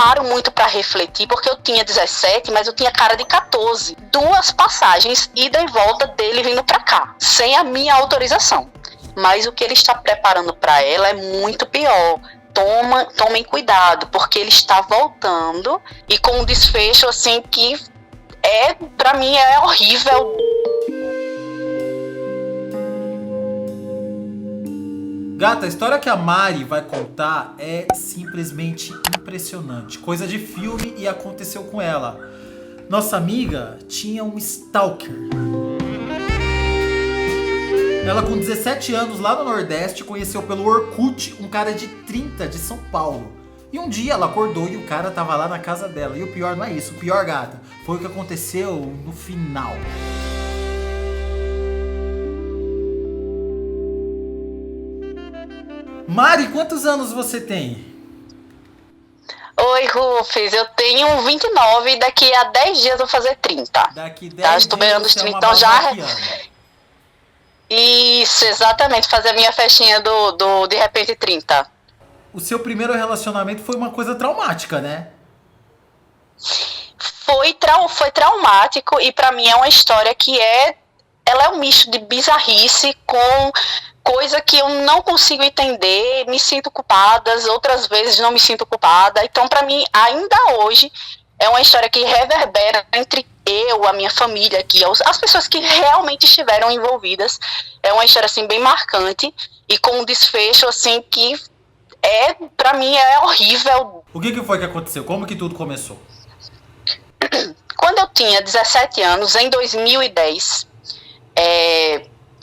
paro muito pra refletir, porque eu tinha 17, mas eu tinha cara de 14. 2 passagens, ida e volta dele vindo pra cá, sem a minha autorização. Mas o que ele está preparando pra ela é muito pior. Tomem cuidado, porque ele está voltando e com um desfecho assim que pra mim é horrível. Gata, a história que a Mari vai contar é simplesmente impressionante. Coisa de filme e aconteceu com ela. Nossa amiga tinha um stalker. Ela com 17 anos lá no Nordeste conheceu pelo Orkut um cara de 30 de São Paulo. E um dia ela acordou e o cara tava lá na casa dela. E o pior não é isso, o pior, gata, foi o que aconteceu no final. Mari, quantos anos você tem? Oi, Rufus, eu tenho 29 e daqui a 10 dias eu vou fazer 30. Daqui 10 dias estou beirando os 30, então já... Isso, exatamente, fazer a minha festinha do De Repente 30. O seu primeiro relacionamento foi uma coisa traumática, né? Foi traumático e pra mim é uma história que ela é um misto de bizarrice com coisa que eu não consigo entender, me sinto culpada, outras vezes não me sinto culpada. Então, pra mim, ainda hoje, é uma história que reverbera entre eu, a minha família aqui, as pessoas que realmente estiveram envolvidas. É uma história, assim, bem marcante e com um desfecho, assim, que pra mim, é horrível. O que foi que aconteceu? Como que tudo começou? Quando eu tinha 17 anos, em 2010,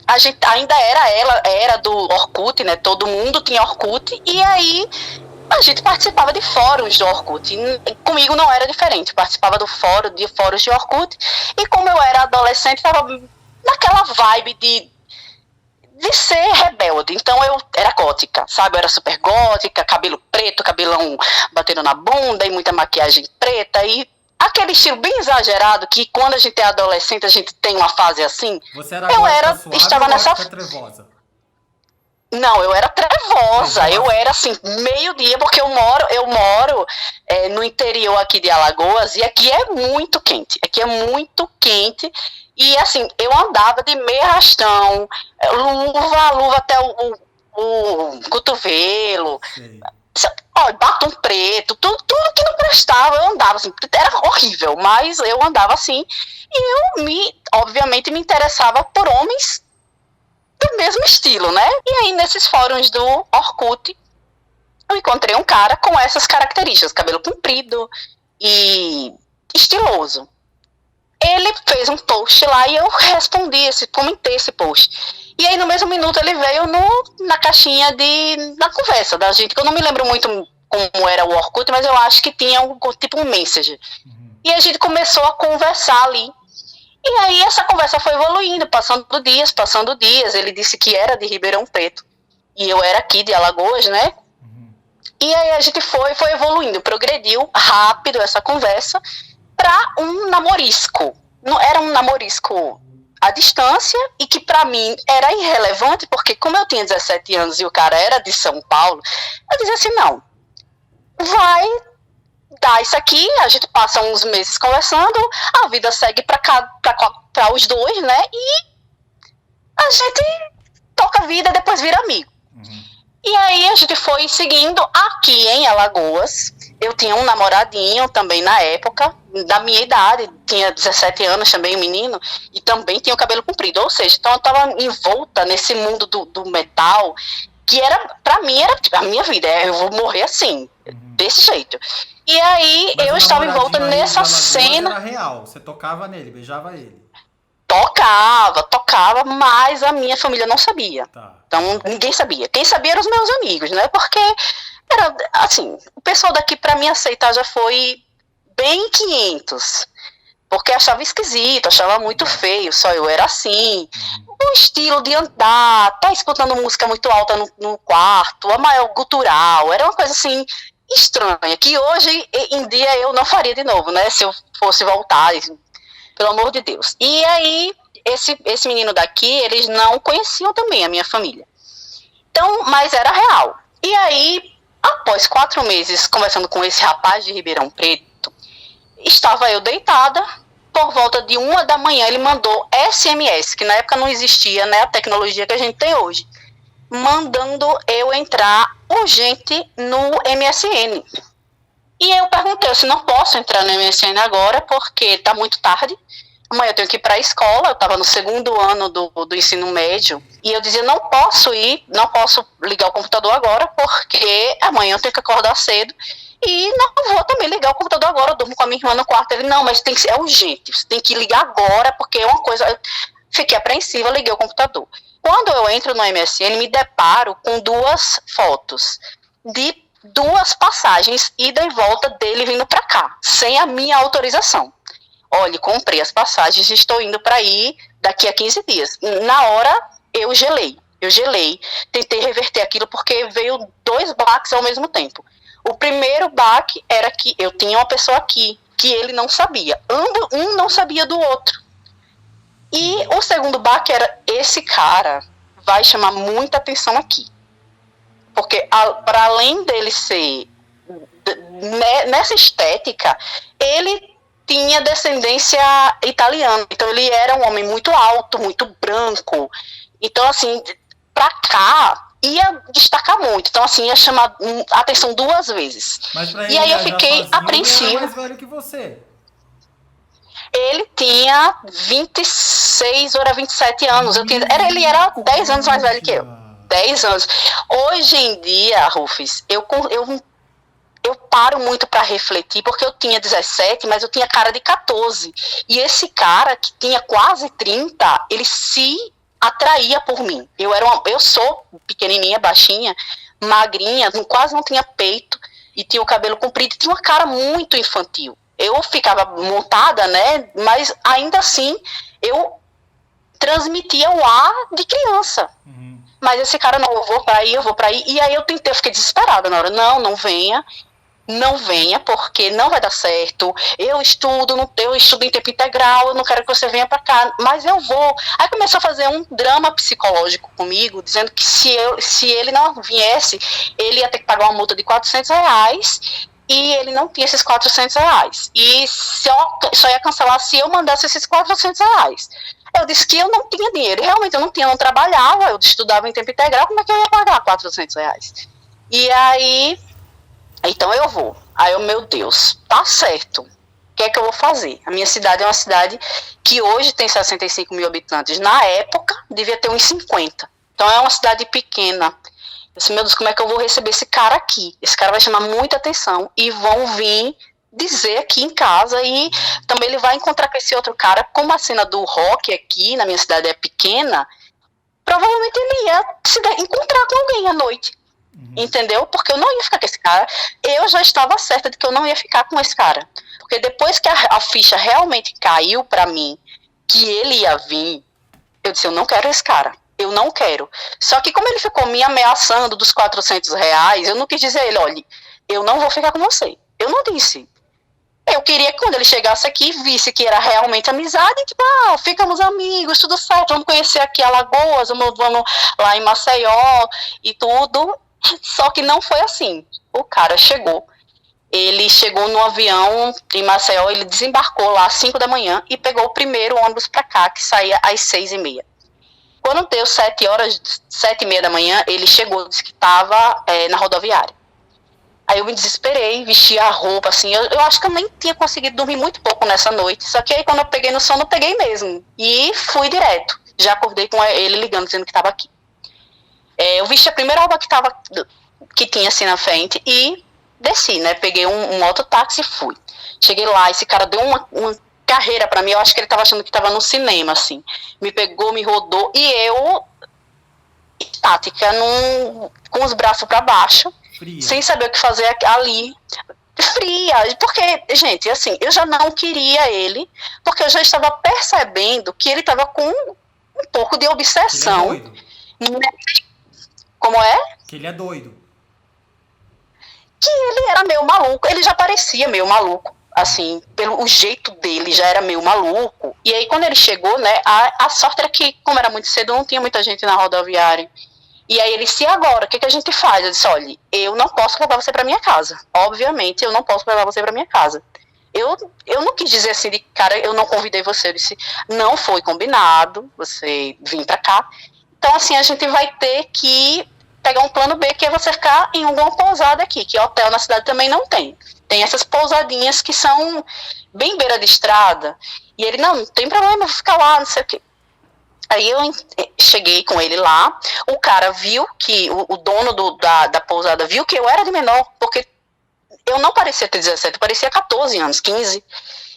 a gente ainda era do Orkut, né? Todo mundo tinha Orkut, e aí a gente participava de fóruns do Orkut. Comigo não era diferente, eu participava de fóruns de Orkut, e como eu era adolescente, estava naquela vibe de ser rebelde. Então eu era gótica, sabe? Eu era super gótica, cabelo preto, cabelão batendo na bunda e muita maquiagem preta e aquele estilo bem exagerado que quando a gente é adolescente a gente tem uma fase assim. Você era gótica suave estava ou nessa trevosa? Não, eu era trevosa. Eu era assim, meio-dia, porque eu moro no interior aqui de Alagoas e aqui é muito quente. Aqui é muito quente. E assim, eu andava de meia arrastão, luva até o cotovelo, batom preto, tudo que não prestava, eu andava assim, era horrível, mas eu andava assim, e eu obviamente me interessava por homens do mesmo estilo, né? E aí nesses fóruns do Orkut, eu encontrei um cara com essas características, cabelo comprido e estiloso. Ele fez um post lá e eu comentei esse post. E aí no mesmo minuto ele veio na caixinha na conversa da gente, que eu não me lembro muito como era o Orkut, mas eu acho que tinha tipo um message. E a gente começou a conversar ali. E aí essa conversa foi evoluindo, passando dias. Ele disse que era de Ribeirão Preto. E eu era aqui de Alagoas, né? E aí a gente foi evoluindo, progrediu rápido essa conversa para um namorisco. Era um namorisco à distância e que para mim era irrelevante, porque como eu tinha 17 anos e o cara era de São Paulo, eu dizia assim, não, vai dar isso aqui, a gente passa uns meses conversando, a vida segue para os dois, né, e a gente toca a vida, depois vira amigo. E aí a gente foi seguindo aqui em Alagoas. Eu tinha um namoradinho também na época, da minha idade, tinha 17 anos também, um menino, e também tinha o cabelo comprido. Ou seja, então eu estava envolta nesse mundo do metal, que pra mim era a minha vida, eu vou morrer assim, desse jeito. E aí eu estava envolta nessa cena. Era real, você tocava nele, beijava ele? Tocava, mas a minha família não sabia. Tá. Então ninguém sabia. Quem sabia eram os meus amigos, né? Porque era assim, o pessoal daqui pra me aceitar já foi bem 500. Porque achava esquisito, achava muito feio, só eu era assim. O estilo de andar, tá escutando música muito alta no quarto, a maior gutural, era uma coisa assim estranha, que hoje em dia eu não faria de novo, né? Se eu fosse voltar, pelo amor de Deus. E aí, esse menino daqui, eles não conheciam também a minha família. Então, mas era real. E aí, Após 4 meses conversando com esse rapaz de Ribeirão Preto, estava eu deitada, por volta de 1 da manhã ele mandou SMS, que na época não existia, né, a tecnologia que a gente tem hoje, mandando eu entrar urgente no MSN. E eu perguntei, eu não posso entrar no MSN agora porque está muito tarde, amanhã eu tenho que ir para a escola, eu estava no 2º ano do ensino médio, e eu dizia, não posso ligar o computador agora, porque amanhã eu tenho que acordar cedo, e não vou também ligar o computador agora, eu durmo com a minha irmã no quarto. Ele, não, mas é urgente, você tem que ligar agora, porque é uma coisa... Eu fiquei apreensiva, liguei o computador. Quando eu entro no MSN, me deparo com 2 fotos de 2 passagens, ida e volta dele vindo para cá, sem a minha autorização. Olha, comprei as passagens e estou indo para ir daqui a 15 dias. Na hora, eu gelei. Tentei reverter aquilo porque veio 2 baques ao mesmo tempo. O primeiro baque era que eu tinha uma pessoa aqui, que ele não sabia. Um não sabia do outro. E o segundo baque era, esse cara vai chamar muita atenção aqui. Porque, para além dele ser nessa estética, ele tinha descendência italiana, então ele era um homem muito alto, muito branco, então assim, pra cá ia destacar muito, então assim, ia chamar a atenção 2 vezes. Mas pra e aí eu fiquei apreensiva. Ele era mais velho que você. Ele tinha 26 ou 27 anos, ele era 10 anos mais velho que eu. 10 anos. Hoje em dia, Rufus, eu paro muito para refletir, porque eu tinha 17, mas eu tinha cara de 14. E esse cara, que tinha quase 30, ele se atraía por mim. Eu sou pequenininha, baixinha, magrinha, quase não tinha peito, e tinha o cabelo comprido, e tinha uma cara muito infantil. Eu ficava montada, né, mas ainda assim, eu transmitia o ar de criança. Mas esse cara, não, eu vou pra aí. E aí eu fiquei desesperada na hora. Não venha, porque não vai dar certo. Eu estudo em tempo integral, eu não quero que você venha pra cá, mas eu vou. Aí começou a fazer um drama psicológico comigo, dizendo que se ele não viesse, ele ia ter que pagar uma multa de R$400, e ele não tinha esses R$400. E só ia cancelar se eu mandasse esses R$400. Eu disse que eu não tinha dinheiro, realmente eu não trabalhava, eu estudava em tempo integral, como é que eu ia pagar R$400? E aí, então eu vou. Aí eu, meu Deus, tá certo, o que é que eu vou fazer? A minha cidade é uma cidade que hoje tem 65 mil habitantes, na época devia ter uns 50, então é uma cidade pequena. Eu disse, meu Deus, como é que eu vou receber esse cara aqui? Esse cara vai chamar muita atenção e vão vir dizer aqui em casa, e também ele vai encontrar com esse outro cara. Como a cena do rock aqui na minha cidade é pequena, provavelmente ele ia se encontrar com alguém à noite, entendeu? Porque eu não ia ficar com esse cara. Eu já estava certa de que eu não ia ficar com esse cara, porque depois que a ficha realmente caiu pra mim que ele ia vir, eu disse, eu não quero esse cara, eu não quero. Só que como ele ficou me ameaçando dos R$400, eu não quis dizer a ele, olha, eu não vou ficar com você. Eu não disse. Eu queria que quando ele chegasse aqui, visse que era realmente amizade, tipo, ficamos amigos, tudo certo, vamos conhecer aqui Alagoas, vamos lá em Maceió e tudo. Só que não foi assim. O cara chegou, ele chegou no avião em Maceió, ele desembarcou lá às 5 da manhã e pegou o primeiro ônibus para cá, que saía às 6h30. Quando deu 7h30 da manhã, ele chegou, disse que estava na rodoviária. Aí eu me desesperei, vesti a roupa, assim, eu acho que eu nem tinha conseguido dormir muito pouco nessa noite, só que aí quando eu peguei no sono, eu peguei mesmo, e fui direto, já acordei com ele ligando, dizendo que estava aqui. Eu vesti a primeira roupa que tinha assim na frente, e desci, né, peguei um mototáxi e fui. Cheguei lá, esse cara deu uma carreira pra mim, eu acho que ele estava achando que estava no cinema, assim, me pegou, me rodou, e eu, estática, com os braços para baixo, fria, sem saber o que fazer ali, fria, porque, gente, assim, eu já não queria ele, porque eu já estava percebendo que ele estava com um pouco de obsessão. Ele é doido. Como é? Que ele é doido. Que ele era meio maluco, ele já parecia meio maluco, assim, pelo jeito dele já era meio maluco. E aí quando ele chegou, né, a sorte era que, como era muito cedo, não tinha muita gente na rodoviária. E aí ele disse, e agora? O que a gente faz? Eu disse, olha, eu não posso levar você para minha casa. Obviamente, eu não posso levar você para minha casa. Eu não quis dizer assim de cara, eu não convidei você. Eu disse, não foi combinado, você vir para cá. Então, assim, a gente vai ter que pegar um plano B, que é você ficar em alguma pousada aqui, que hotel na cidade também não tem. Tem essas pousadinhas que são bem beira de estrada. E ele, não tem problema, vou ficar lá, não sei o quê. Aí eu cheguei com ele lá, o cara viu que, o dono da pousada viu que eu era de menor, porque eu não parecia ter 17, eu parecia 14 anos, 15.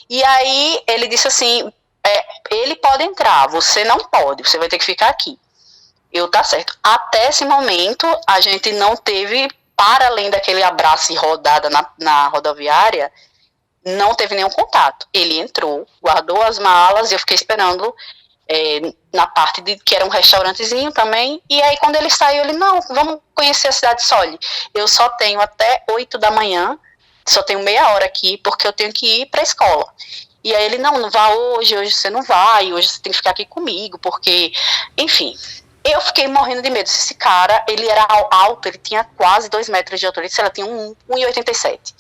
E aí ele disse assim, ele pode entrar, você não pode, você vai ter que ficar aqui. Eu, tá certo. Até esse momento, a gente não teve, para além daquele abraço e rodada na rodoviária, não teve nenhum contato. Ele entrou, guardou as malas, e eu fiquei esperando na parte que era um restaurantezinho também, e aí quando ele saiu, ele, não, vamos conhecer a cidade de Soli. Eu só tenho até 8 da manhã, só tenho meia hora aqui, porque eu tenho que ir para a escola. E aí ele, não vá hoje você não vai, hoje você tem que ficar aqui comigo, porque, enfim... Eu fiquei morrendo de medo. Esse cara, ele era alto, ele tinha quase 2 metros de altura. Ela tinha 1,87.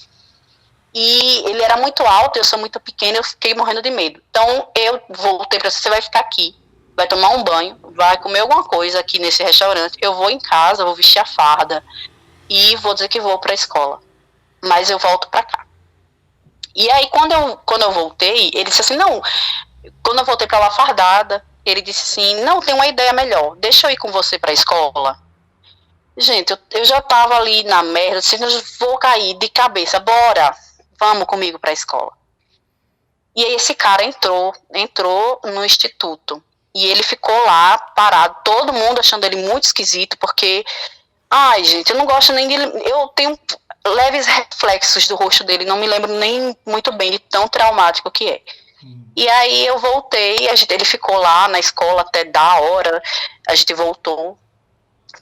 E ele era muito alto, eu sou muito pequena, eu fiquei morrendo de medo. Então, eu voltei para você vai ficar aqui, vai tomar um banho, vai comer alguma coisa aqui nesse restaurante. Eu vou em casa, vou vestir a farda e vou dizer que vou para a escola. Mas eu volto para cá. E aí, quando eu voltei, ele disse assim, não, quando eu voltei para lá fardada, ele disse assim, não, tem uma ideia melhor, deixa eu ir com você para a escola. Gente, eu já tava ali na merda, assim, eu vou cair de cabeça, bora, vamos comigo para a escola. E aí esse cara entrou no instituto, e ele ficou lá parado, todo mundo achando ele muito esquisito, porque, ai gente, eu não gosto nem de, eu tenho leves reflexos do rosto dele, não me lembro nem muito bem de tão traumático que é. E aí eu voltei, ele ficou lá na escola até da hora, a gente voltou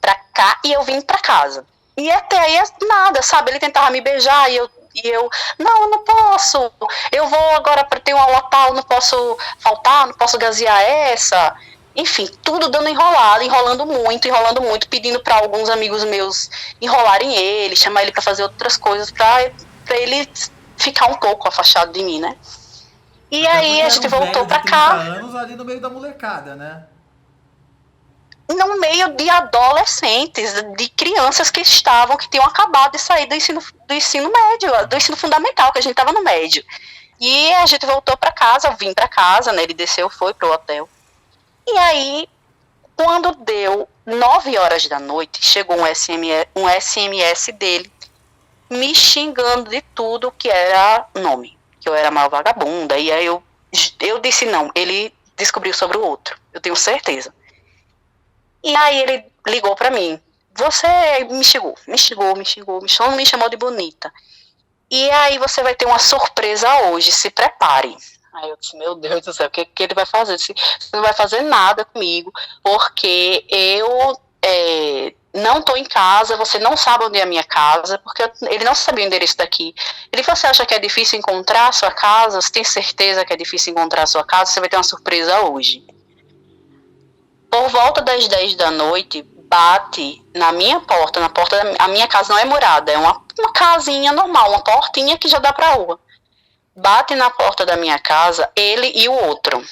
pra cá e eu vim pra casa. E até aí nada, sabe? Ele tentava me beijar e eu não posso, eu vou agora para ter uma aula tal, não posso faltar, não posso gasear essa. Enfim, tudo dando enrolando muito, pedindo para alguns amigos meus enrolarem ele, chamar ele para fazer outras coisas, para ele ficar um pouco afastado de mim, né? E aí a gente voltou pra cá. 30 anos ali no meio da molecada, né? No meio de adolescentes, de crianças que tinham acabado de sair do ensino médio, do ensino fundamental, que a gente tava no médio. E a gente voltou pra casa, eu vim pra casa, né? Ele desceu, foi pro hotel. E aí, quando deu 9 horas da noite, chegou um SMS dele, me xingando de tudo que era nome. Que eu era mal vagabunda, e aí eu disse não, ele descobriu sobre o outro, eu tenho certeza. E aí ele ligou pra mim, você me chamou de bonita, e aí você vai ter uma surpresa hoje, se prepare. Aí eu disse, meu Deus do céu, o que ele vai fazer? Você não vai fazer nada comigo, porque eu não estou em casa, você não sabe onde é a minha casa, porque ele não sabia o endereço daqui. Ele falou, você acha que é difícil encontrar a sua casa? Você tem certeza que é difícil encontrar a sua casa? Você vai ter uma surpresa hoje. Por volta das 10 da noite, bate na minha porta, a minha casa não é murada, é uma casinha normal, uma portinha que já dá pra rua. Bate na porta da minha casa, ele e o outro,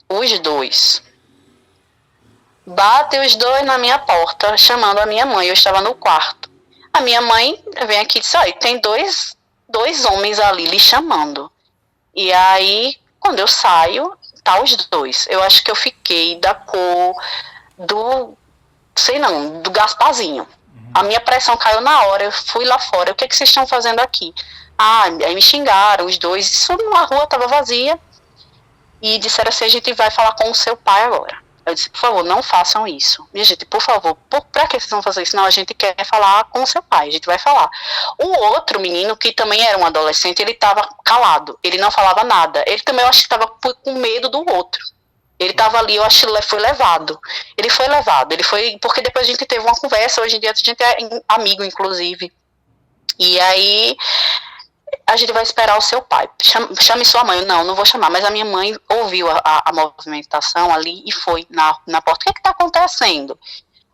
os dois. Bate os dois na minha porta, chamando a minha mãe. Eu estava no quarto. A minha mãe vem aqui e diz, olha, tem dois homens ali lhe chamando. E aí, quando eu saio, tá os dois. Eu acho que eu fiquei da cor do Gasparzinho. A minha pressão caiu na hora, eu fui lá fora. O que vocês estão fazendo aqui? Aí me xingaram, os dois. Isso na rua estava vazia. E disseram assim, a gente vai falar com o seu pai agora. Eu disse, por favor, não façam isso. Minha gente, por favor, pra que vocês vão fazer isso? Não, a gente quer falar com o seu pai, a gente vai falar. O outro menino, que também era um adolescente, ele estava calado, ele não falava nada. Ele também, eu acho que estava com medo do outro. Ele estava ali, eu acho que ele foi levado. Porque depois a gente teve uma conversa, hoje em dia a gente é amigo, inclusive. E aí... a gente vai esperar o seu pai, chame sua mãe. Não vou chamar, mas a minha mãe ouviu a movimentação ali e foi na porta. O que está acontecendo?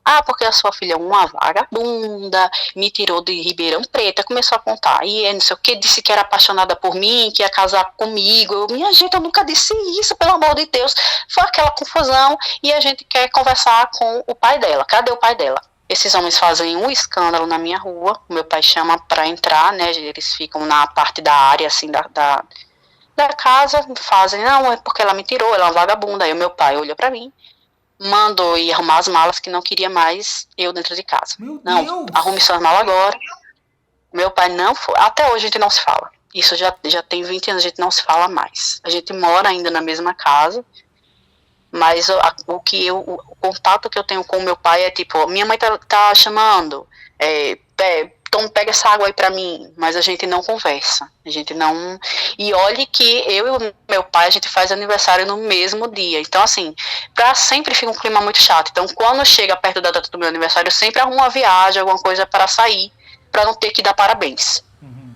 Ah, porque a sua filha é uma vagabunda, me tirou de Ribeirão Preto, começou a contar. E não sei o que, disse que era apaixonada por mim, que ia casar comigo. Minha gente, eu nunca disse isso, pelo amor de Deus. Foi aquela confusão e a gente quer conversar com o pai dela. Cadê o pai dela? Esses homens fazem um escândalo na minha rua. O meu pai chama para entrar, né? Eles ficam na parte da área, assim, da casa, fazem, não, é porque ela me tirou, ela é uma vagabunda. Aí o meu pai olha para mim, mandou ir arrumar as malas, que não queria mais eu dentro de casa. Meu Não, Deus! arrume suas malas agora. Meu pai não foi. Até hoje a gente não se fala. Isso já tem 20 anos, a gente não se fala mais. A gente mora ainda na mesma casa, mas o contato que eu tenho com o meu pai é tipo, minha mãe tá chamando, então pega essa água aí pra mim, mas a gente não conversa, a gente não, e olhe que eu e o meu pai, a gente faz aniversário no mesmo dia, então assim, pra sempre fica um clima muito chato, então quando chega perto da data do meu aniversário, eu sempre arrumo uma viagem, alguma coisa para sair, pra não ter que dar parabéns,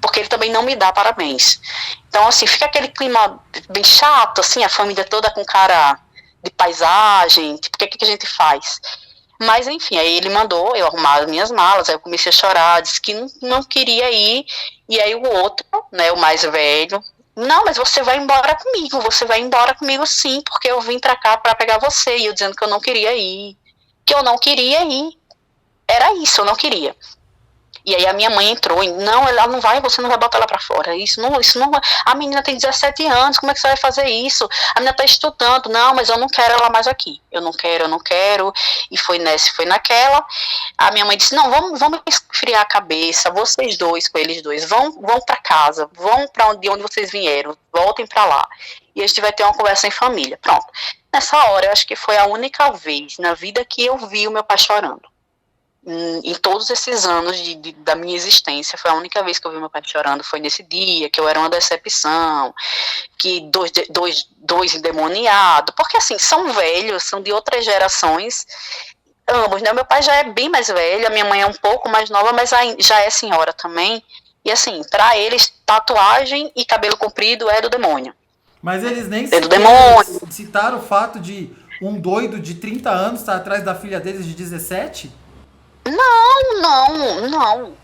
porque ele também não me dá parabéns, então assim, fica aquele clima bem chato, assim, a família toda com cara de paisagem, tipo, o que a gente faz? Mas, enfim, aí ele mandou eu arrumar as minhas malas, aí eu comecei a chorar, disse que não queria ir, e aí o outro, né, o mais velho, não, mas você vai embora comigo sim, porque eu vim pra cá pra pegar você, e eu dizendo que eu não queria ir, era isso, eu não queria. E aí a minha mãe entrou e, não, ela não vai, você não vai botar ela pra fora. Isso não, a menina tem 17 anos, como é que você vai fazer isso? A menina tá estudando, não, mas eu não quero ela mais aqui. Eu não quero. E foi nessa, foi naquela. A minha mãe disse, não, vamos esfriar a cabeça, vocês dois, com eles dois, vão pra casa, vão pra onde vocês vieram, voltem pra lá. E a gente vai ter uma conversa em família. Pronto. Nessa hora, eu acho que foi a única vez na vida que eu vi o meu pai chorando. Em todos esses anos da minha existência, foi a única vez que eu vi meu pai chorando, foi nesse dia, que eu era uma decepção, que dois endemoniados, porque assim, são velhos, são de outras gerações, ambos, né, meu pai já é bem mais velho, a minha mãe é um pouco mais nova, mas já é senhora também, e assim, para eles, tatuagem e cabelo comprido é do demônio. Mas eles nem É do sequer demônio. citaram o fato de um doido de 30 anos estar atrás da filha deles de 17? Não.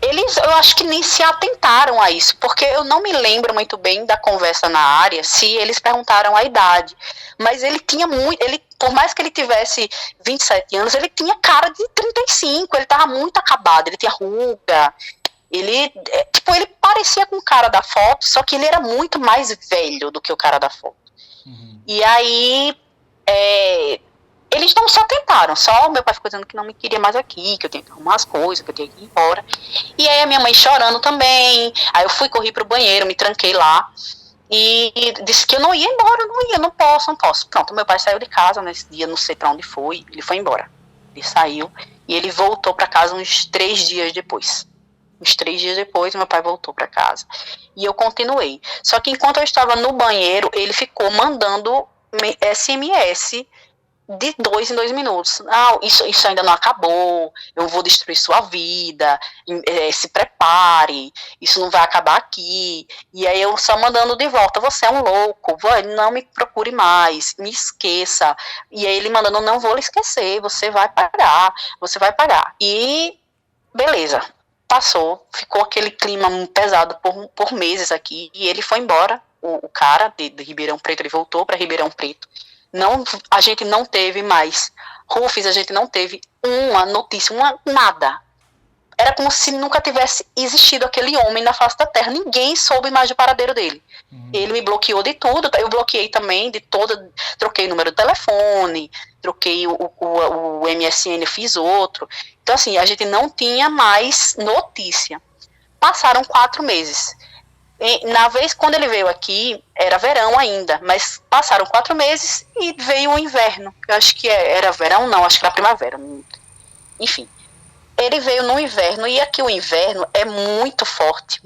Eu acho que nem se atentaram a isso, porque eu não me lembro muito bem da conversa na área, se eles perguntaram a idade. Mas ele tinha muito, por mais que ele tivesse 27 anos, ele tinha cara de 35, ele estava muito acabado, ele tinha ruga, ele parecia com o cara da foto, só que ele era muito mais velho do que o cara da foto. E aí, eles não se atentaram, só o meu pai ficou dizendo que não me queria mais aqui, que eu tinha que arrumar as coisas, que eu tinha que ir embora. E aí a minha mãe chorando também, aí eu corri pro banheiro, me tranquei lá, e disse que eu não ia embora, não posso. Pronto, meu pai saiu de casa nesse dia, não sei pra onde foi, ele foi embora. Ele saiu, e ele voltou pra casa uns 3 dias depois. Uns 3 dias depois, meu pai voltou pra casa. E eu continuei. Só que enquanto eu estava no banheiro, ele ficou mandando SMS de 2 em 2 minutos. Não, isso ainda não acabou, eu vou destruir sua vida, se prepare, isso não vai acabar aqui. E aí eu só mandando de volta, você é um louco, não me procure mais, me esqueça. E aí ele mandando, não vou lhe esquecer, você vai pagar. E beleza, passou, ficou aquele clima pesado por meses aqui, e ele foi embora, o cara de Ribeirão Preto, ele voltou para Ribeirão Preto. Não, a gente não teve mais Rufus, a gente não teve uma notícia, nada. Era como se nunca tivesse existido aquele homem na face da terra. Ninguém soube mais do paradeiro dele. Ele me bloqueou de tudo, eu bloqueei também de toda, troquei o número do telefone, troquei o MSN, fiz outro. Então assim, a gente não tinha mais notícia. Passaram 4 meses. Na vez, quando ele veio aqui, era verão ainda, mas passaram 4 meses e veio o inverno. Eu acho que era verão, não, acho que era primavera. Enfim, ele veio no inverno, e aqui o inverno é muito forte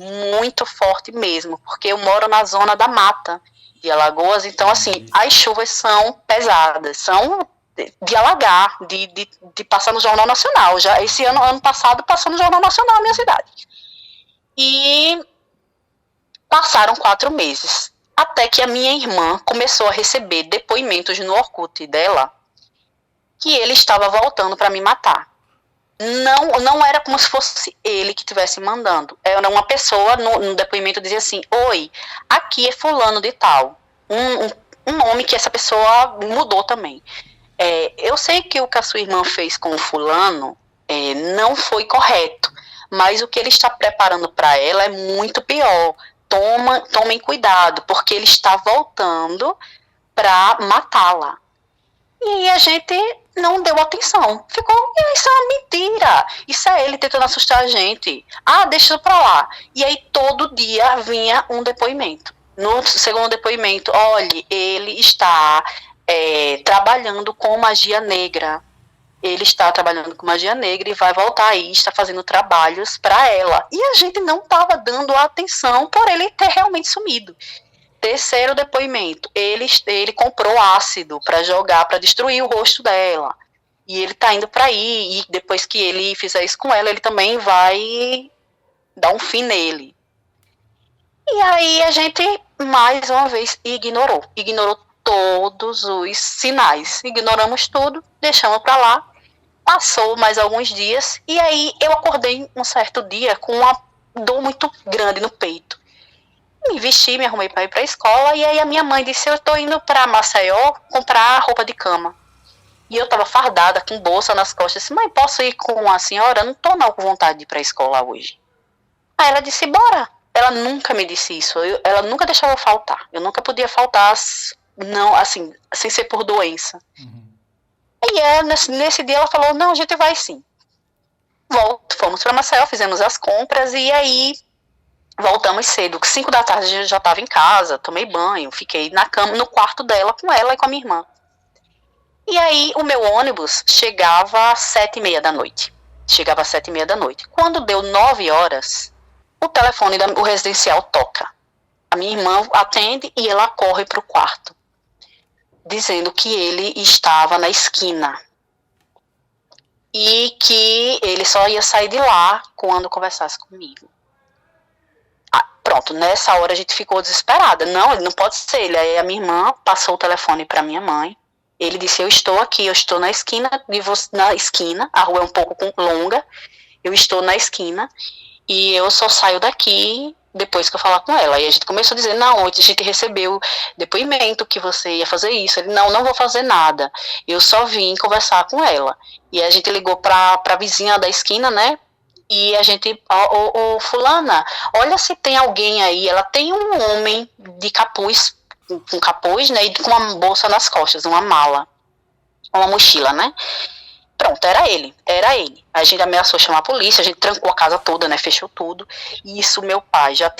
mesmo, porque eu moro na zona da mata de Alagoas, então assim, as chuvas são pesadas, são de alagar, de passar no Jornal Nacional. Já esse ano passado, passou no Jornal Nacional na minha cidade. E passaram 4 meses, até que a minha irmã começou a receber depoimentos no Orkut dela, que ele estava voltando para me matar. Não era como se fosse ele que estivesse mandando. Era uma pessoa, no depoimento dizia assim, oi, aqui é fulano de tal. Um nome que essa pessoa mudou também. Eu sei que o que a sua irmã fez com o fulano não foi correto, mas o que ele está preparando para ela é muito pior. Tomem cuidado, porque ele está voltando para matá-la. E a gente não deu atenção. Ficou, isso é uma mentira. Isso é ele tentando assustar a gente. Deixa pra lá. E aí todo dia vinha um depoimento. No segundo depoimento, olha, ele está trabalhando com magia negra. Ele está trabalhando com magia negra e vai voltar aí, está fazendo trabalhos para ela. E a gente não estava dando atenção por ele ter realmente sumido. Terceiro depoimento, ele comprou ácido para jogar, para destruir o rosto dela. E ele tá indo para aí, e depois que ele fizer isso com ela, ele também vai dar um fim nele. E aí a gente, mais uma vez, ignorou todos os sinais. Ignoramos tudo, deixamos para lá. Passou mais alguns dias, e aí eu acordei um certo dia com uma dor muito grande no peito. Me vesti, me arrumei para ir para a escola, e aí a minha mãe disse, eu estou indo para Maceió comprar roupa de cama. E eu estava fardada, com bolsa nas costas, disse, mãe, posso ir com a senhora? Eu não estou com vontade de ir para a escola hoje. Aí ela disse, bora. Ela nunca me disse isso, ela nunca deixava eu faltar. Eu nunca podia faltar, não, assim, sem ser por doença. E nesse dia ela falou, não, a gente vai sim. Fomos para Maceió, fizemos as compras, e aí voltamos cedo, 5 da tarde eu já estava em casa, tomei banho, fiquei na cama, no quarto dela, com ela e com a minha irmã. E aí o meu ônibus chegava às 7h30 da noite. Quando deu 9 horas, o telefone do residencial toca. A minha irmã atende e ela corre para o quarto, dizendo que ele estava na esquina. E que ele só ia sair de lá quando conversasse comigo. Pronto, nessa hora a gente ficou desesperada. Não, ele não pode ser ele. Aí a minha irmã passou o telefone para minha mãe. Ele disse, eu estou aqui, eu estou na esquina, a rua é um pouco longa, eu estou na esquina, e eu só saio daqui depois que eu falar com ela. Aí a gente começou a dizer, não, a gente recebeu depoimento que você ia fazer isso. Ele, não vou fazer nada, eu só vim conversar com ela. E a gente ligou para a vizinha da esquina, né? E a gente, fulana, olha se tem alguém aí. Ela tem um homem de capuz, com capuz, né, e com uma bolsa nas costas, uma mala, uma mochila, né? Pronto, era ele. A gente ameaçou chamar a polícia, a gente trancou a casa toda, né, fechou tudo. E isso meu pai já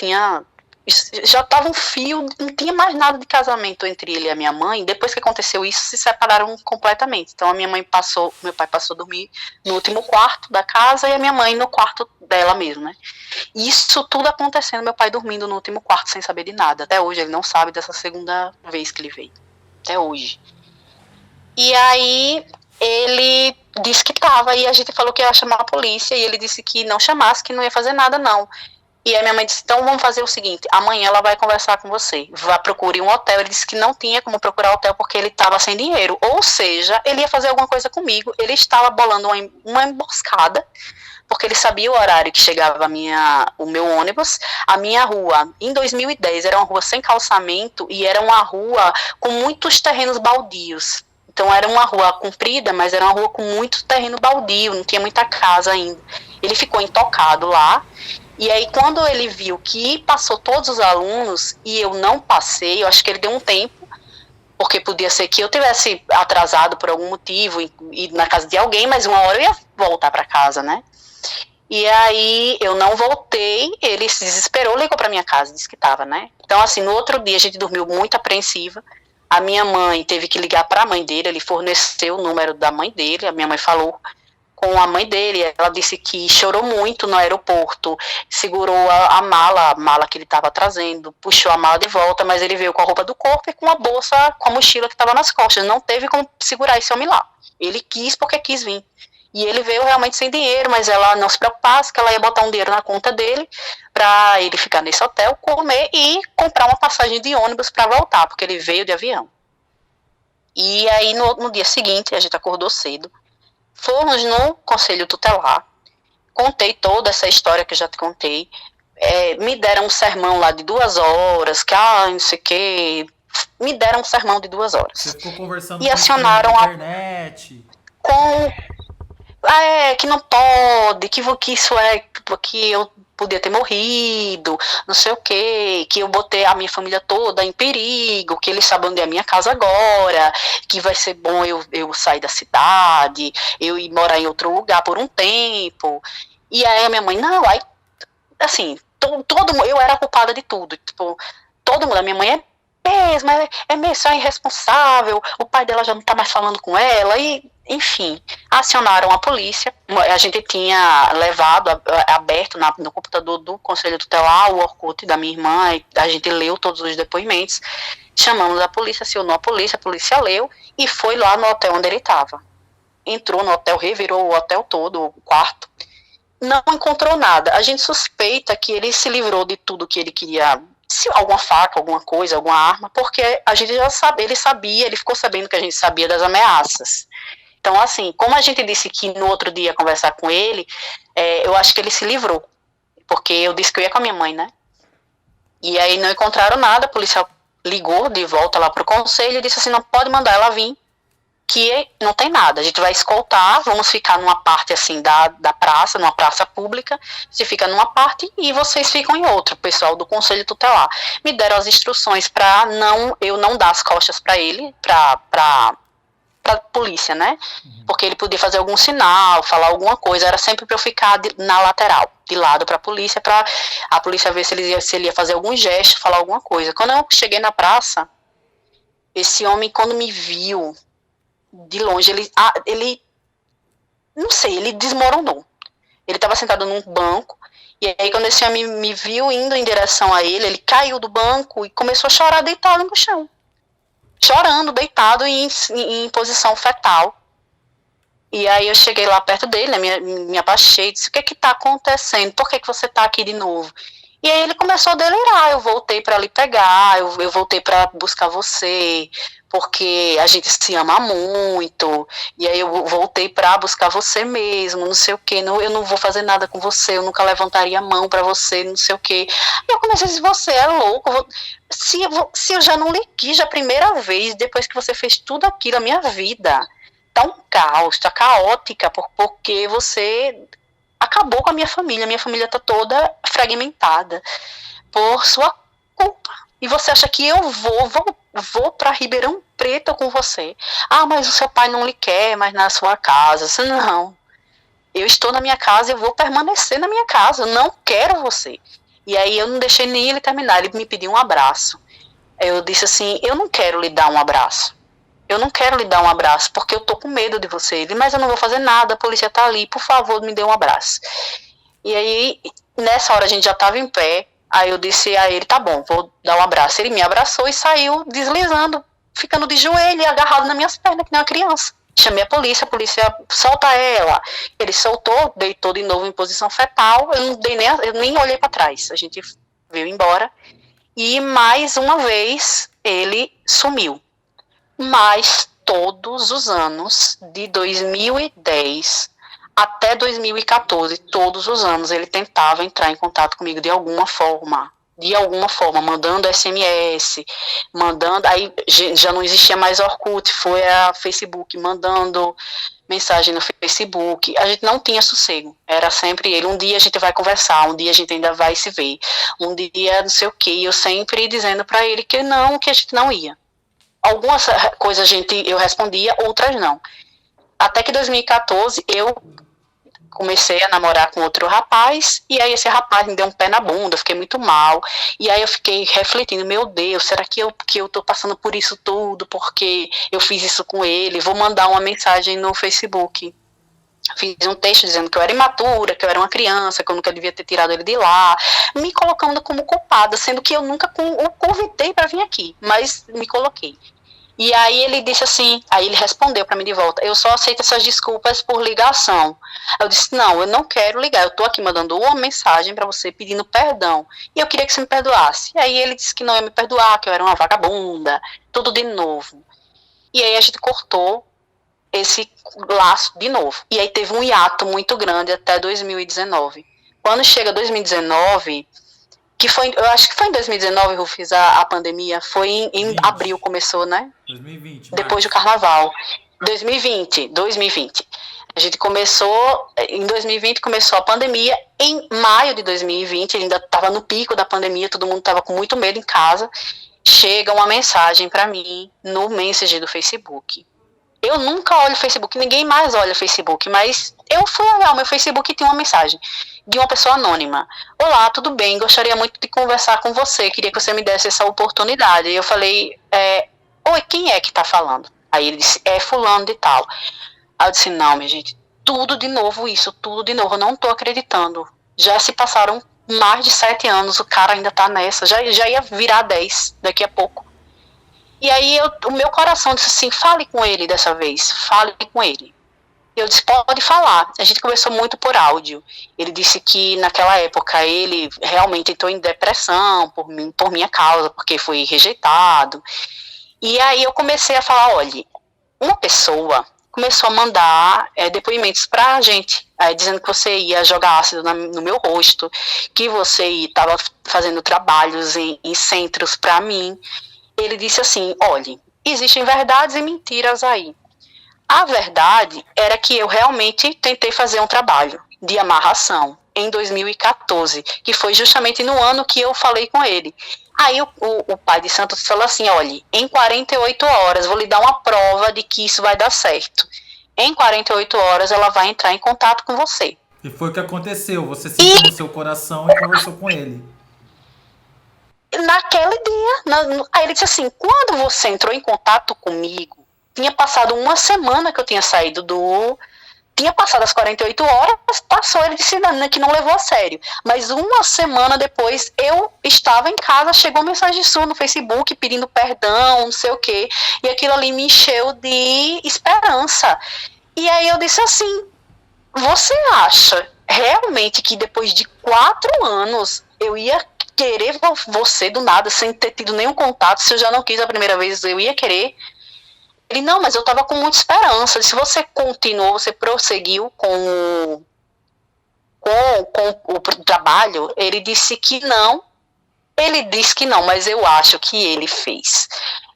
estava um fio, não tinha mais nada de casamento entre ele e a minha mãe. Depois que aconteceu isso, se separaram completamente. Então meu pai passou a dormir no último quarto da casa e a minha mãe no quarto dela mesmo, né? Isso tudo acontecendo, meu pai dormindo no último quarto sem saber de nada. Até hoje ele não sabe dessa segunda vez que ele veio. Até hoje. E aí ele disse que estava, e a gente falou que ia chamar a polícia, e ele disse que não chamasse, que não ia fazer nada não. E aí minha mãe disse, então vamos fazer o seguinte, amanhã ela vai conversar com você, vá procurar um hotel. Ele disse que não tinha como procurar hotel porque ele estava sem dinheiro, ou seja, ele ia fazer alguma coisa comigo. Ele estava bolando uma emboscada, porque ele sabia o horário que chegava o meu ônibus. A minha rua, em 2010, era uma rua sem calçamento e era uma rua com muitos terrenos baldios. Então era uma rua comprida, mas era uma rua com muito terreno baldio, não tinha muita casa ainda. Ele ficou intocado lá. E aí quando ele viu que passou todos os alunos e eu não passei, eu acho que ele deu um tempo, porque podia ser que eu tivesse atrasado por algum motivo, ido na casa de alguém, mas uma hora eu ia voltar para casa, né? E aí eu não voltei, ele se desesperou, ligou para minha casa, disse que estava, né? Então assim, no outro dia a gente dormiu muito apreensiva. A minha mãe teve que ligar para a mãe dele, ele forneceu o número da mãe dele, a minha mãe falou com a mãe dele, ela disse que chorou muito no aeroporto, segurou a mala que ele estava trazendo, puxou a mala de volta, mas ele veio com a roupa do corpo e com a bolsa, com a mochila que estava nas costas, não teve como segurar esse homem lá. Ele quis porque quis vir. E ele veio realmente sem dinheiro, mas ela não se preocupasse, que ela ia botar um dinheiro na conta dele para ele ficar nesse hotel, comer e comprar uma passagem de ônibus para voltar, porque ele veio de avião. E aí, no dia seguinte, a gente acordou cedo, fomos no conselho tutelar, contei toda essa história que eu já te contei, me deram um sermão lá de 2 horas, que, não sei o quê, me deram um sermão de 2 horas. Você ficou conversando e com acionaram na internet. Que não pode, que isso que eu podia ter morrido, não sei o que eu botei a minha família toda em perigo, que eles sabem onde é a minha casa agora, que vai ser bom eu sair da cidade, eu ir morar em outro lugar por um tempo. E aí a minha mãe, não, aí, assim, eu era culpada de tudo, tipo, todo mundo, a minha mãe mesmo, é mesmo, é irresponsável, o pai dela já não tá mais falando com ela, e enfim, acionaram a polícia. A gente tinha levado, aberto no computador do Conselho Tutelar o Orkut da minha irmã, e a gente leu todos os depoimentos, chamamos a polícia, acionou a polícia leu, e foi lá no hotel onde ele estava. Entrou no hotel, revirou o hotel todo, o quarto, não encontrou nada. A gente suspeita que ele se livrou de tudo que ele queria, se alguma faca, alguma coisa, alguma arma, porque a gente já sabe, ele ficou sabendo que a gente sabia das ameaças. Então, assim, como a gente disse que no outro dia ia conversar com ele, eu acho que ele se livrou, porque eu disse que eu ia com a minha mãe, né? E aí não encontraram nada, a polícia ligou de volta lá pro conselho e disse assim, não pode mandar ela vir, que não tem nada, a gente vai escoltar, vamos ficar numa parte assim da praça, numa praça pública, você fica numa parte e vocês ficam em outra, o pessoal do Conselho Tutelar. Me deram as instruções para eu não dar as costas para ele, para polícia, né? Porque ele podia fazer algum sinal, falar alguma coisa, era sempre para eu ficar na lateral, de lado para a polícia ver se ele ia fazer algum gesto, falar alguma coisa. Quando eu cheguei na praça, esse homem, quando me viu de longe, ele não sei, ele desmoronou. Ele estava sentado num banco, e aí quando esse homem me viu indo em direção a ele caiu do banco e começou a chorar deitado no chão. Chorando, deitado em posição fetal. E aí eu cheguei lá perto dele, né, me abaixei, disse, o que está acontecendo? Por que você está aqui de novo? E aí ele começou a delirar, eu voltei para lhe pegar, eu voltei para buscar você, porque a gente se ama muito, e aí eu voltei para buscar você mesmo, não sei o que, eu não vou fazer nada com você, eu nunca levantaria a mão para você, não sei o que. E eu comecei a dizer, você é louco, se eu já não lhe quis a primeira vez, depois que você fez tudo aquilo, a minha vida tá um caos, tá caótica, porque você acabou com a minha família tá toda fragmentada por sua culpa. E você acha que eu vou para Ribeirão Preto com você? Ah, mas o seu pai não lhe quer mais na sua casa. Disse, não, eu estou na minha casa, eu vou permanecer na minha casa, eu não quero você. E aí eu não deixei nem ele terminar, ele me pediu um abraço. Eu disse assim, eu não quero lhe dar um abraço. Eu não quero lhe dar um abraço, porque eu tô com medo de você. Ele, mas eu não vou fazer nada, a polícia tá ali, por favor, me dê um abraço. E aí, nessa hora a gente já tava em pé, aí eu disse a ele, tá bom, vou dar um abraço. Ele me abraçou e saiu deslizando, ficando de joelho e agarrado nas minhas pernas, que nem uma criança. Chamei a polícia solta ela. Ele soltou, deitou de novo em posição fetal, eu nem olhei para trás. A gente veio embora e mais uma vez ele sumiu. Mas todos os anos, de 2010 até 2014, todos os anos ele tentava entrar em contato comigo de alguma forma, mandando SMS, aí já não existia mais Orkut, foi a Facebook, mandando mensagem no Facebook, a gente não tinha sossego, era sempre ele, um dia a gente vai conversar, um dia a gente ainda vai se ver, um dia não sei o que, eu sempre dizendo para ele que a gente não ia. Algumas coisas eu respondia, outras não. Até que em 2014 eu comecei a namorar com outro rapaz, e aí esse rapaz me deu um pé na bunda, eu fiquei muito mal, e aí eu fiquei refletindo, meu Deus, será que eu tô passando por isso tudo, porque eu fiz isso com ele, vou mandar uma mensagem no Facebook. Fiz um texto dizendo que eu era imatura, que eu era uma criança, que eu nunca devia ter tirado ele de lá, me colocando como culpada, sendo que eu nunca o convidei para vir aqui, mas me coloquei. E aí ele disse assim, aí ele respondeu para mim de volta, eu só aceito essas desculpas por ligação. Eu disse, não, eu não quero ligar, eu tô aqui mandando uma mensagem para você pedindo perdão, e eu queria que você me perdoasse. E aí ele disse que não ia me perdoar, que eu era uma vagabunda, tudo de novo. E aí a gente cortou esse laço de novo. E aí teve um hiato muito grande até 2019. Quando chega 2019, que foi, eu acho que foi em 2019, Rufus, a pandemia, foi em abril começou, né? 2020. Depois do carnaval. 2020. A gente começou, em 2020 começou a pandemia, em maio de 2020, ainda estava no pico da pandemia, todo mundo estava com muito medo em casa, chega uma mensagem para mim no Messenger do Facebook. Eu nunca olho o Facebook, ninguém mais olha o Facebook, mas eu fui olhar o meu Facebook e tinha uma mensagem de uma pessoa anônima. Olá, tudo bem? Gostaria muito de conversar com você, queria que você me desse essa oportunidade. E eu falei, oi, quem é que está falando? Aí ele disse, é fulano de tal. Aí eu disse, não, minha gente, tudo de novo isso, tudo de novo, eu não tô acreditando. Já se passaram mais de 7 anos, o cara ainda tá nessa, já ia virar 10 daqui a pouco. E aí o meu coração disse assim, fale com ele dessa vez, fale com ele. Eu disse, pode falar. A gente conversou muito por áudio. Ele disse que naquela época ele realmente entrou em depressão por minha causa, porque foi rejeitado. E aí eu comecei a falar, olha, uma pessoa começou a mandar depoimentos pra gente, dizendo que você ia jogar ácido no meu rosto, que você estava fazendo trabalhos em centros pra mim. Ele disse assim, olha, existem verdades e mentiras aí. A verdade era que eu realmente tentei fazer um trabalho de amarração em 2014, que foi justamente no ano que eu falei com ele. Aí o pai de santo falou assim, olha, em 48 horas vou lhe dar uma prova de que isso vai dar certo. Em 48 horas ela vai entrar em contato com você. E foi o que aconteceu, você sentiu no seu coração e conversou com ele. Naquele dia, aí ele disse assim, quando você entrou em contato comigo, tinha passado uma semana que eu tinha saído tinha passado as 48 horas, passou, ele disse que não levou a sério. Mas uma semana depois, eu estava em casa, chegou mensagem sua no Facebook pedindo perdão, não sei o quê, e aquilo ali me encheu de esperança. E aí eu disse assim, você acha realmente que depois de 4 anos eu ia querer você do nada, sem ter tido nenhum contato, se eu já não quis a primeira vez, eu ia querer? Ele, não, mas eu estava com muita esperança. Se você continuou, você prosseguiu com o trabalho, ele disse que não. Ele disse que não, mas eu acho que ele fez.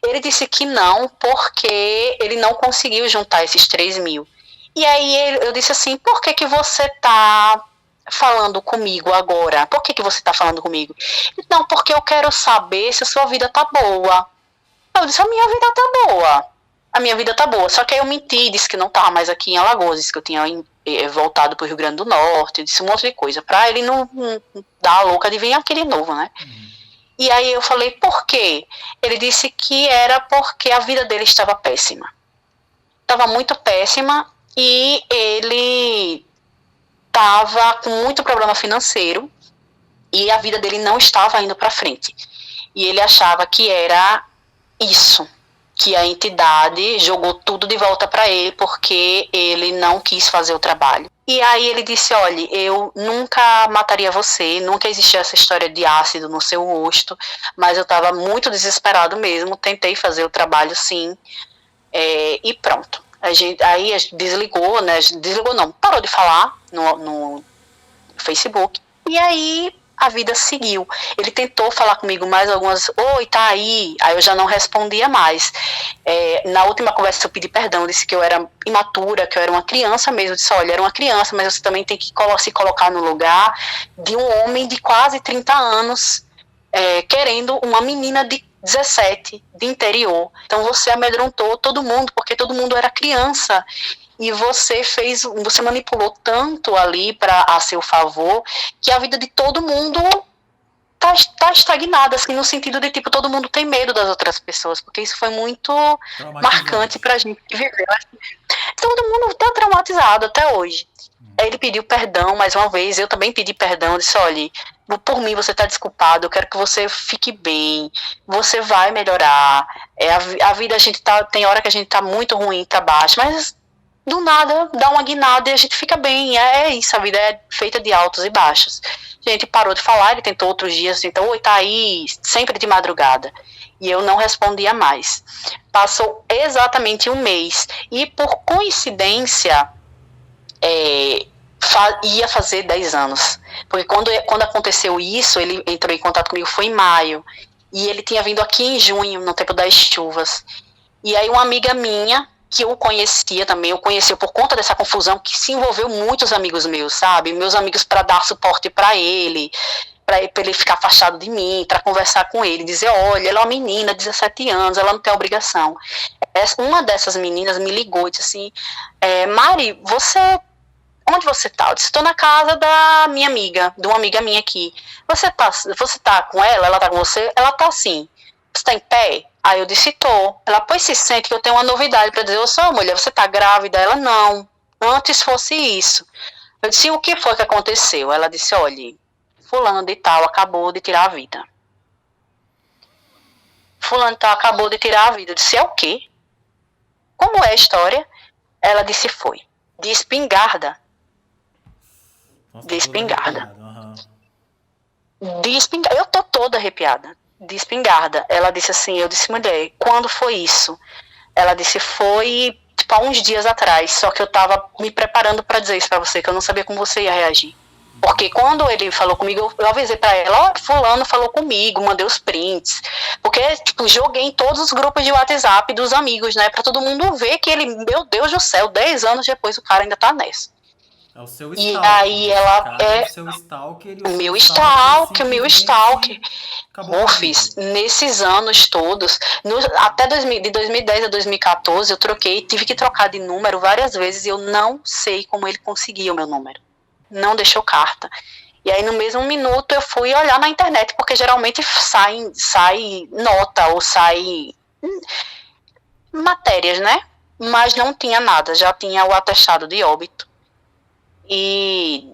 Ele disse que não, porque ele não conseguiu juntar esses 3 mil. E aí eu disse assim, por que você está falando comigo agora? Por que você está falando comigo? Não, porque eu quero saber se a sua vida tá boa. Eu disse, a minha vida tá boa. A minha vida tá boa, só que aí eu menti, disse que não tava mais aqui em Alagoas, disse que eu tinha voltado pro Rio Grande do Norte, disse um monte de coisa, pra ele não dar a louca de vir aqui de novo, né? E aí eu falei, por quê? Ele disse que era porque a vida dele estava péssima. Estava muito péssima e ele estava com muito problema financeiro e a vida dele não estava indo pra frente. E ele achava que era isso, que a entidade jogou tudo de volta para ele porque ele não quis fazer o trabalho. E aí ele disse, olha, eu nunca mataria você, nunca existiu essa história de ácido no seu rosto, mas eu estava muito desesperado mesmo, tentei fazer o trabalho sim, e pronto. Aí a gente desligou, né? Desligou não, parou de falar no Facebook, e aí a vida seguiu. Ele tentou falar comigo mais algumas, oi, tá aí eu já não respondia mais. Na última conversa eu pedi perdão, disse que eu era imatura, que eu era uma criança mesmo, eu disse, olha, era uma criança, mas você também tem que se colocar no lugar de um homem de quase 30 anos, querendo uma menina de 17, de interior. Então você amedrontou todo mundo, porque todo mundo era criança. E você manipulou tanto ali a seu favor, que a vida de todo mundo tá estagnada, assim, no sentido de, tipo, todo mundo tem medo das outras pessoas, porque isso foi muito marcante pra gente que viveu. Todo mundo tá traumatizado até hoje. Ele pediu perdão mais uma vez, eu também pedi perdão, disse, olha, por mim você tá desculpado, eu quero que você fique bem, você vai melhorar, a vida, tem hora que a gente tá muito ruim, tá baixo, mas do nada dá uma guinada e a gente fica bem, é isso, a vida é feita de altos e baixos. A gente parou de falar, ele tentou outros dias, então, oi, tá aí, sempre de madrugada. E eu não respondia mais. Passou exatamente um mês. E por coincidência, ia fazer 10 anos. Porque quando aconteceu isso, ele entrou em contato comigo, foi em maio. E ele tinha vindo aqui em junho, no tempo das chuvas. E aí uma amiga minha, que eu conhecia também, eu conheci por conta dessa confusão, que se envolveu muitos amigos meus, sabe? Meus amigos para dar suporte para ele ficar afastado de mim, para conversar com ele, dizer, olha, ela é uma menina, 17 anos, ela não tem obrigação. Uma dessas meninas me ligou e disse assim, Mari, onde você tá? Eu disse, estou na casa da minha amiga, de uma amiga minha aqui. Você tá com ela? Ela tá com você? Ela tá sim. Você tá em pé? Aí eu disse, tô. Ela, pois se sente que eu tenho uma novidade para dizer, ô sua mulher, você tá grávida? Ela, não. Antes fosse isso. Eu disse, o que foi que aconteceu? Ela disse, olha, fulano de tal acabou de tirar a vida. Fulano de tal acabou de tirar a vida. Eu disse, é o quê? Como é a história? Ela disse, foi. De espingarda. Nossa, De espingarda. Uhum. De espingarda. Eu tô toda arrepiada. De espingarda. Ela disse assim, eu disse, mulher, quando foi isso? Ela disse, foi tipo há uns dias atrás, só que eu tava me preparando para dizer isso para você, que eu não sabia como você ia reagir. Porque quando ele falou comigo, eu avisei pra ela, fulano falou comigo, mandei os prints. Porque, tipo, joguei em todos os grupos de WhatsApp dos amigos, né? Pra todo mundo ver que ele, meu Deus do céu, 10 anos depois o cara ainda tá nessa. É o seu E stalker. aí ela é o seu stalker. O meu stalker. Mofis, nesses anos todos, até de 2010 a 2014, eu tive que trocar de número várias vezes e eu não sei como ele conseguia o meu número. Não deixou carta. E aí no mesmo minuto eu fui olhar na internet, porque geralmente sai nota ou sai matérias, né? Mas não tinha nada, já tinha o atestado de óbito. E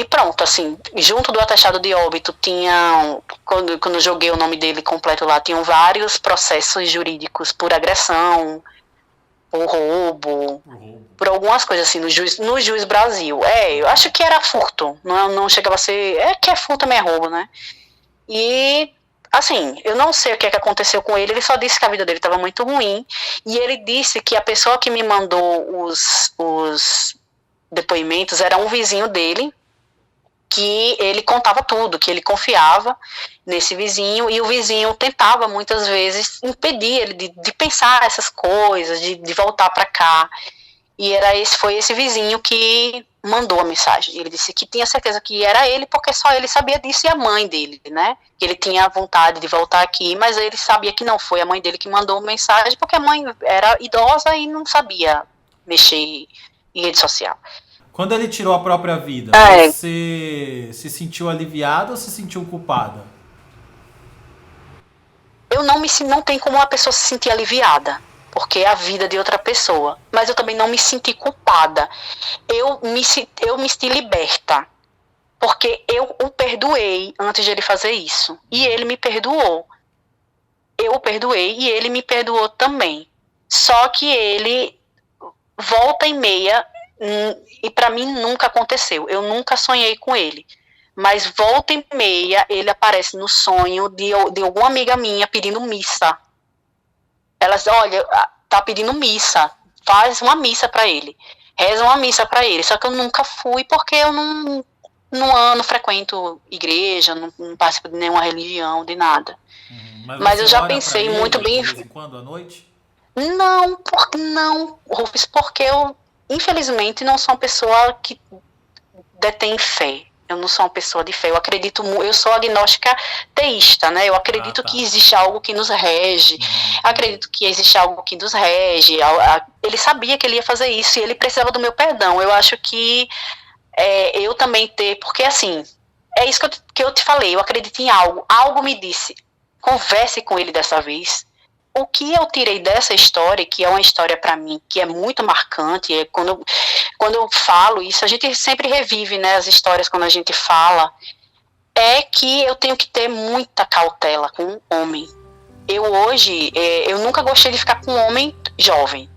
pronto, assim, junto do atestado de óbito tinha, quando eu joguei o nome dele completo lá, tinham vários processos jurídicos por agressão, por roubo, por algumas coisas assim, no Juiz Brasil. Eu acho que era furto, não chegava a ser, que é furto também é roubo, né? E, assim, eu não sei o que aconteceu com ele só disse que a vida dele estava muito ruim, e ele disse que a pessoa que me mandou os depoimentos era um vizinho dele, que ele contava tudo, que ele confiava nesse vizinho, e o vizinho tentava muitas vezes impedir ele de pensar essas coisas, de voltar para cá. E foi esse vizinho que mandou a mensagem. Ele disse que tinha certeza que era ele, porque só ele sabia disso, e a mãe dele, né? Que ele tinha vontade de voltar aqui, mas ele sabia que não foi a mãe dele que mandou a mensagem, porque a mãe era idosa e não sabia mexer em rede social. Quando ele tirou a própria vida, você se sentiu aliviada ou se sentiu culpada? Não tem como uma pessoa se sentir aliviada, porque é a vida de outra pessoa. Mas eu também não me senti culpada. Eu me senti liberta, porque eu o perdoei antes de ele fazer isso. E ele me perdoou. Eu o perdoei e ele me perdoou também. Só que ele volta e meia, e para mim nunca aconteceu. Eu nunca sonhei com ele. Mas volta e meia ele aparece no sonho de alguma amiga minha pedindo missa. Elas, olha, tá pedindo missa, faz uma missa para ele, reza uma missa para ele. Só que eu nunca fui porque eu não frequento igreja, não participo de nenhuma religião, de nada. Mas eu já pensei muito bem. De vez em quando à noite? Não, Rufus, porque eu, infelizmente, não sou uma pessoa que detém fé. Eu não sou uma pessoa de fé. Eu sou agnóstica teísta, né? Eu acredito que existe algo que nos rege. Acredito que existe algo que nos rege. Ele sabia que ele ia fazer isso e ele precisava do meu perdão. Eu acho que eu também porque assim, é isso que eu te falei. Eu acredito em algo. Algo me disse, converse com ele dessa vez. O que eu tirei dessa história, que é uma história para mim, que é muito marcante, quando eu falo isso, a gente sempre revive, né, as histórias quando a gente fala, é que eu tenho que ter muita cautela com um homem. Eu nunca gostei de ficar com um homem jovem,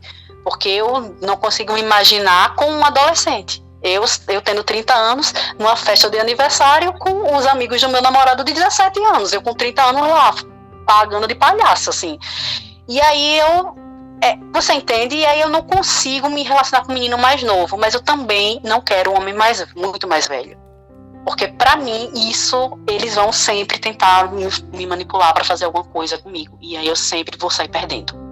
porque eu não consigo me imaginar com um adolescente. Eu tendo 30 anos, numa festa de aniversário com os amigos do meu namorado de 17 anos, eu com 30 anos lá, pagando de palhaço, assim. E aí você entende? E aí eu não consigo me relacionar com um menino mais novo, mas eu também não quero um homem muito mais velho. Porque pra mim, eles vão sempre tentar me manipular pra fazer alguma coisa comigo. E aí eu sempre vou sair perdendo.